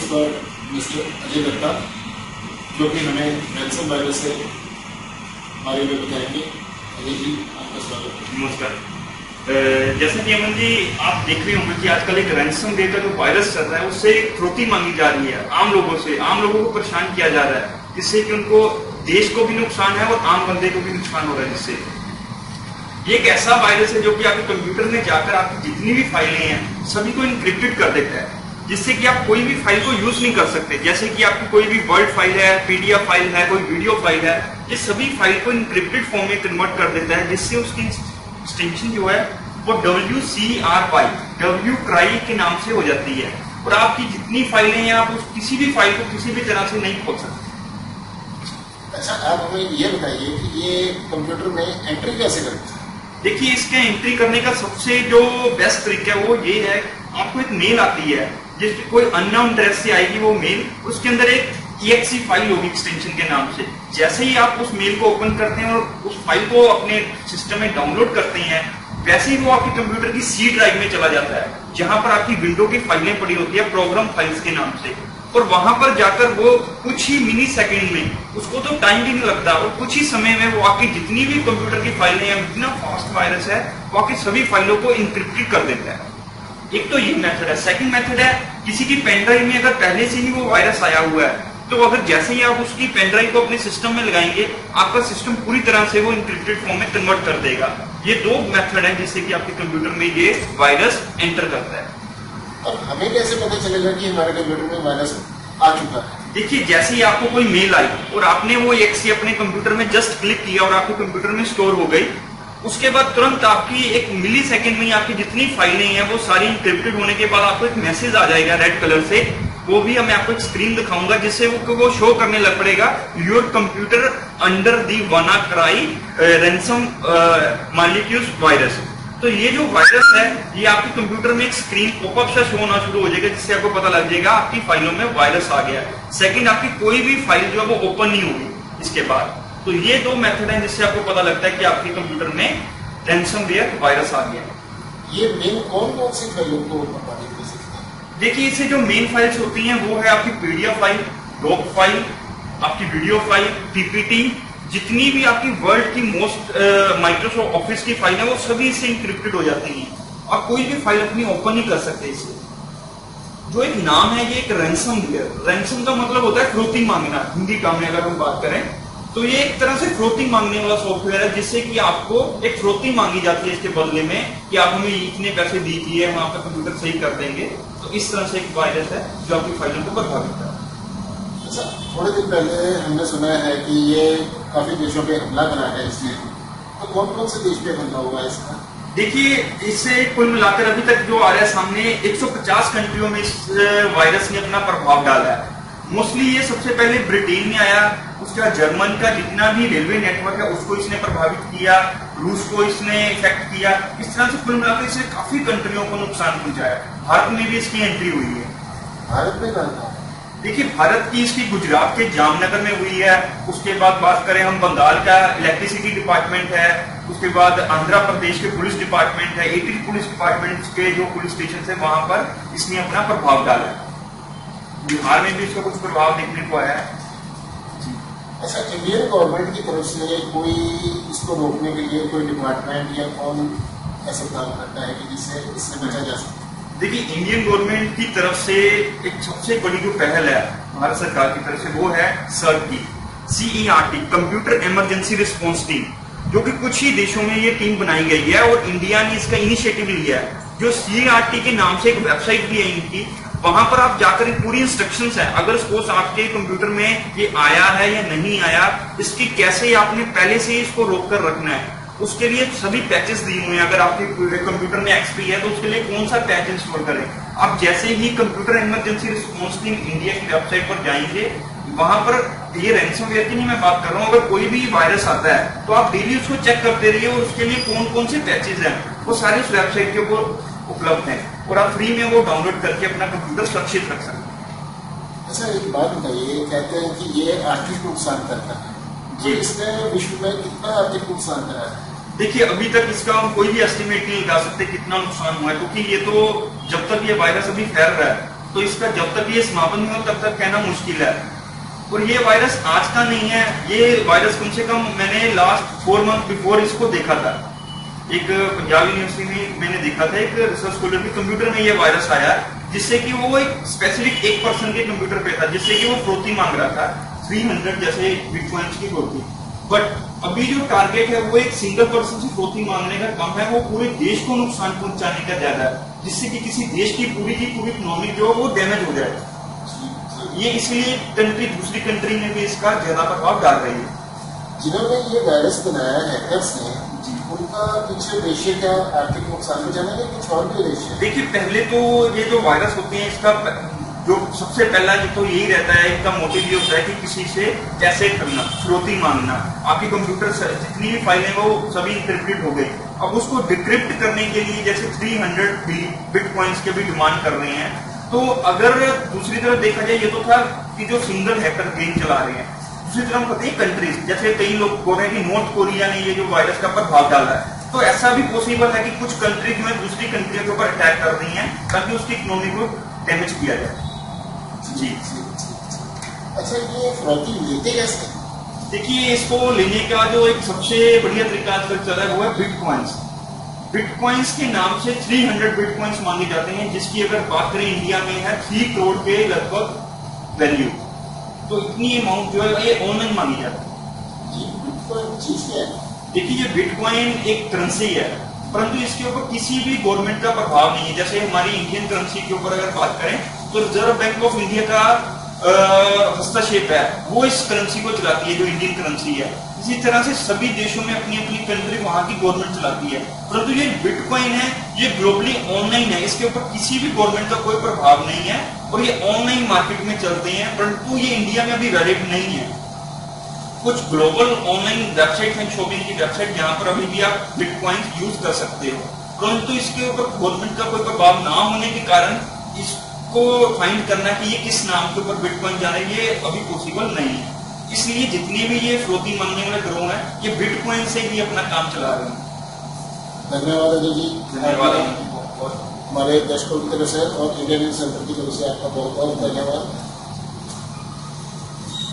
पर मिस्टर अजय दत्ता, जो कि हमें रैनसम वायरस से बारे में बताएंगे। अजय जी, आपका स्वागत है। नमस्कार। जैसा कि अमन जी आप देख रहे होंगे कि आजकल एक रैनसमवेयर का जो वायरस चल रहा है उससे फिरौती मांगी जा रही है आम लोगों को परेशान किया जा रहा है, जिससे कि उनको देश को भी नुकसान है और आम बंदे को भी नुकसान हो रहा है। जिससे ये एक ऐसा वायरस है जो कि आपके कंप्यूटर में जाकर आपकी जितनी भी फाइलें हैं सभी को इनक्रिप्टेड कर देता है, जिससे कि आप कोई भी फाइल को यूज नहीं कर सकते। जैसे कि आपकी कोई भी वर्ड फाइल है, पीडीएफ फाइल है, कोई वीडियो फाइल है, ये सभी फाइल को इनक्रिप्टेड फॉर्म में कन्वर्ट कर देता है, जिससे उसकी एक्सटेंशन जो है वो WCRY के नाम से हो जाती है और आपकी जितनी फाइलें हैं आप उस किसी भी फाइल को किसी भी तरह से नहीं खोल सकते। अच्छा, आप हमें ये बताइए कि ये कंप्यूटर में एंट्री कैसे करते हैं? देखिए, इसके एंट्री करने का सबसे जो बेस्ट तरीका है वो ये है, आपको एक मेल आती है जिसकी कोई अननोन एड्रेस से आएगी वो मेल, उसके अंदर एक EXE फाइल होगी एक्सटेंशन के नाम से। जैसे ही आप उस मेल को ओपन करते हैं और उस फाइल को अपने सिस्टम में डाउनलोड करते हैं, वैसे ही वो आपके कंप्यूटर की C ड्राइव में चला जाता है, जहां पर आपकी विंडो की फाइलें पड़ी होती है प्रोग्राम फाइल्स के नाम से। और वहां पर जाकर वो कुछ ही मिली सेकेंड में, उसको तो टाइम भी नहीं लगता, और कुछ ही समय में वो आपकी जितनी भी कंप्यूटर की फाइलें हैं, इतना फास्ट वायरस है, वो आपकी सभी फाइलों को इंक्रिप्टेड कर देता है। एक तो ये मेथड है। सेकंड मेथड है, किसी की पेन ड्राइव में अगर पहले से ही वो वायरस आया हुआ है, तो अगर जैसे ही आप उसकी पेन ड्राइव को अपने सिस्टम में लगाएंगे, आपका सिस्टम पूरी तरह से वो इंक्रिप्टेड फॉर्म में कन्वर्ट कर देगा। ये दो मेथड है जिससे कि आपके कंप्यूटर में ये वायरस एंटर करता है। और हमें कैसे पता चलेगा कि हमारे कंप्यूटर में वायरस आ चुका है? देखिए, जैसे ही आपको कोई मेल आई और आपने वो EXE अपने कंप्यूटर में जस्ट क्लिक किया और आपके कंप्यूटर में स्टोर हो गई, उसके बाद तुरंत आपकी एक मिली सेकेंड में आपकी जितनी फाइलें हैं वो सारी इंक्रिप्टेड होने के बाद आपको एक मैसेज आ जाएगा रेड कलर से। वो भी मैं आपको एक स्क्रीन दिखाऊंगा जिससे वो शो करने लग पड़ेगा, your computer under the WannaCry ransom malicious virus. तो ये जो वायरस है ये आपके कंप्यूटर में एक स्क्रीन पॉपअप से शो होना शुरू हो जाएगा, जिससे आपको पता लग जाएगा आपकी फाइलों में वायरस आ गया। सेकंड, आपकी कोई भी फाइल जो है वो ओपन नहीं होगी इसके बाद। तो ये दो मेथड है जिससे आपको पता लगता है कि आपके कंप्यूटर में रैनसमवेयर वायरस आ गया। ये मेन कौन सी फाइलों को प्रभावित कर सकता है? देखिए, इससे जो मेन फाइल्स होती हैं वो है आपकी PDF फाइल, डॉक फाइल, आपकी वीडियो फाइल, PPT, जितनी भी आपकी वर्ल्ड की मोस्ट माइक्रोसॉफ्ट ऑफिस की फाइल है वो सभी इससे इंक्रिप्टेड हो जाती हैं। आप कोई भी फाइल अपनी ओपन नहीं कर सकते इससे। जो एक नाम है, ये एक रैनसमवेयर, रैनसम का मतलब होता है फिरौती मांगना। हिंदी का में अगर हम बात करें तो ये एक तरह से फिरौती मांगने वाला सॉफ्टवेयर है, जिससे कि आपको एक फिरौती मांगी जाती है इसके बदले में कि आप हमें इतने पैसे दीजिए, हम आपका कंप्यूटर सही कर देंगे। तो इस तरह से एक वायरस है जो आपकी फाइलों को प्रभावित करता है। अच्छा, थोड़े दिन पहले हमने सुना है कि ये काफी देशों पे हमला करा है इसने, तो कौन से देश पे हमला हुआ है इसका? देखिए, इससे कुल मिलाकर अभी तक जो आ रहा है सामने, 150 कंट्रियों में इस वायरस ने अपना प्रभाव डाला है। मोस्टली ये सबसे पहले ब्रिटेन में आया, उसका जर्मन का जितना भी रेलवे नेटवर्क है उसको इसने प्रभावित किया, रूस को इसने इफेक्ट किया। इस तरह से कुल मिलाकर इसने काफी कंट्रियों को नुकसान पहुंचाया। भारत में भी इसकी एंट्री हुई है। भारत में कहा? देखिए, भारत की इसकी गुजरात के जामनगर में हुई है। उसके बाद बात करें हम, बंगाल का इलेक्ट्रिसिटी डिपार्टमेंट है, उसके बाद आंध्र प्रदेश के पुलिस डिपार्टमेंट है, 80 पुलिस डिपार्टमेंट के जो पुलिस स्टेशन है वहां पर इसने अपना प्रभाव डाला है। बिहार में भी इसका कुछ प्रभाव देखने को आया है। अच्छा, इंडियन गवर्नमेंट की तरफ से कोई इसको रोकने के लिए कोई डिपार्टमेंट या कौन ऐसा काम करता है कि जिससे इससे बचा जा सके? देखिए, इंडियन गवर्नमेंट की तरफ से एक सबसे बड़ी जो पहल है भारत सरकार की तरफ से वो है CERT की, CERT, computer emergency response team, जो कि कुछ ही देशों में ये टीम बनाई गई है और इंडिया ने इसका इनिशिएटिव लिया है। जो CERT के नाम से एक वेबसाइट भी है इनकी, वहां पर आप जाकर पूरी इंस्ट्रक्शंस है, अगर सपोज आपके कंप्यूटर में ये आया है या नहीं आया, इसकी कैसे आपने पहले से इसको रोक कर रखना है, उसके लिए सभी पैचेस दिए हुए हैं। अगर आपके कंप्यूटर में XP है तो उसके लिए कौन सा पैच इंस्टॉल करें। आप जैसे ही computer emergency response team India की वेबसाइट पर जाएंगे, वहां पर ये रैनसमवेयर की नहीं मैं बात कर रहा हूँ, अगर कोई भी वायरस आता है तो आप डेली उसको चेक करते रहिए और उसके लिए कौन कौन से पैचेज हैं वो सारे उस वेबसाइट के ऊपर उपलब्ध हैं और आप फ्री में वो डाउनलोड करके अपना कंप्यूटर सुरक्षित रख सकते हैं। अच्छा, एक बात बताइए, कहते हैं कि ये आर्थिक नुकसान करता है जी, इसने विश्व में कितना आर्थिक नुकसान करा है? देखिए, अभी तक इसका हम कोई भी एस्टिमेट नहीं लगा सकते कितना नुकसान हुआ है, क्योंकि ये तो जब तक ये वायरस अभी फैल रहा है तो इसका जब तक ये समापन नहीं हो तब तक कहना मुश्किल है। और ये वायरस आज का नहीं है, ये वायरस कम से कम मैंने लास्ट 4 मंथ बिफोर इसको देखा था। एक पंजाब यूनिवर्सिटी में मैंने देखा था, एक रिसर्च स्कॉलर के कंप्यूटर में ये वायरस आया, जिससे कि वो एक स्पेसिफिक एक पर्सन के कंप्यूटर पे था, जिससे कि वो फ्रोती मांग रहा था 300 जैसे बिटकॉइंस की फ्रोती। बट अभी जो टारगेट है वो एक सिंगल पर्सन से फ्रोती मांगने का कम है, वो पूरे देश को नुकसान पहुंचाने का ज्यादा है, जिससे कि किसी देश की पूरी इकोनॉमी जो है वो डैमेज हो जाए। ये इसलिए कंट्री दूसरी कंट्री में भी इसका ज्यादा प्रभाव डाल रही है। जिन्होंने ये वायरस बनाया है हैकर्स ने, उनका पीछे उद्देश्य क्या, आर्थिक नुकसान में जाने का कुछ और भी उद्देश्य? देखिए, पहले तो ये जो वायरस होते हैं इसका जो सबसे पहला जो तो यही रहता है, इनका मोटिव ये होता है कि किसी से पैसे करना, फिरौती मांगना। आपके कंप्यूटर से जितनी भी फाइलें वो सभी इंक्रिप्टेड हो गई। अब उसको डिक्रिप्ट करने के लिए जैसे 300 बिटकॉइंस के भी डिमांड कर रहे हैं। तो अगर दूसरी तरफ देखा जाए, ये तो था कि जो सिंगल हैकर गेम चला रहे हैं, दूसरी तरफ हम कहते हैं कंट्रीज, जैसे कई लोग बोल रहे हैं कि नॉर्थ कोरिया ने ये जो वायरस का प्रभाव डाला है, तो ऐसा भी पॉसिबल है कि कुछ कंट्री जो है दूसरी कंट्री के ऊपर अटैक कर रही है ताकि उसकी इकोनॉमी को डैमेज किया जाए। जी। अच्छा, ये फ्रॉती लेते कैसे? देखिए, इसको लेने का जो एक सबसे बढ़िया तरीका आजकल चल रहा है वो है बिटकॉइंस। बिटकॉइंस के नाम से 300 बिटकॉइंस मांगे जाते हैं, जिसकी अगर बात करें इंडिया में है 3 करोड़ के लगभग वैल्यू। तो इतनी अमाउंट जो है ये ऑनलाइन मांगी जाती है। जी, बिटकॉइन चीज क्या है? देखिए, ये बिटकॉइन एक करेंसी है, परंतु इसके ऊपर किसी भी गवर्नमेंट का प्रभाव नहीं है। जैसे हमारी इंडियन करेंसी के ऊपर अगर बात करें तो रिजर्व बैंक ऑफ इंडिया का हस्तक्षेप है, वो इस करेंसी को चलाती है जो इंडियन करेंसी है। इसी तरह से सभी देशों में अपनी अपनी कंट्री वहां की गवर्नमेंट चलाती है। परंतु ये बिटकॉइन है, ये ग्लोबली ऑनलाइन है, इसके ऊपर किसी भी गवर्नमेंट का कोई प्रभाव नहीं है और ये ऑनलाइन मार्केट में चलते हैं, परंतु ये इंडिया में अभी वैलिड नहीं है। कुछ ग्लोबल ऑनलाइन वेबसाइट हैं, शॉपिंग की वेबसाइट, जहां पर अभी भी आप बिटकॉइन यूज कर सकते हो, परंतु इसके ऊपर गवर्नमेंट का कोई प्रभाव ना होने के कारण इसको फाइंड करना कि ये किस नाम के ऊपर बिटकॉइन जा रहा है, ये अभी पॉसिबल नहीं है। इसलिए जितने भी ये फ्रोती मांगने वाले गिरोह हैं, ये बिटकॉइन से ही अपना काम चला रहे हैं। धन्यवाद अजय जी। धन्यवाद। हमारे दर्शकों की तरफ से और इंडियन सेंटर की तरफ से आपका बहुत बहुत धन्यवाद।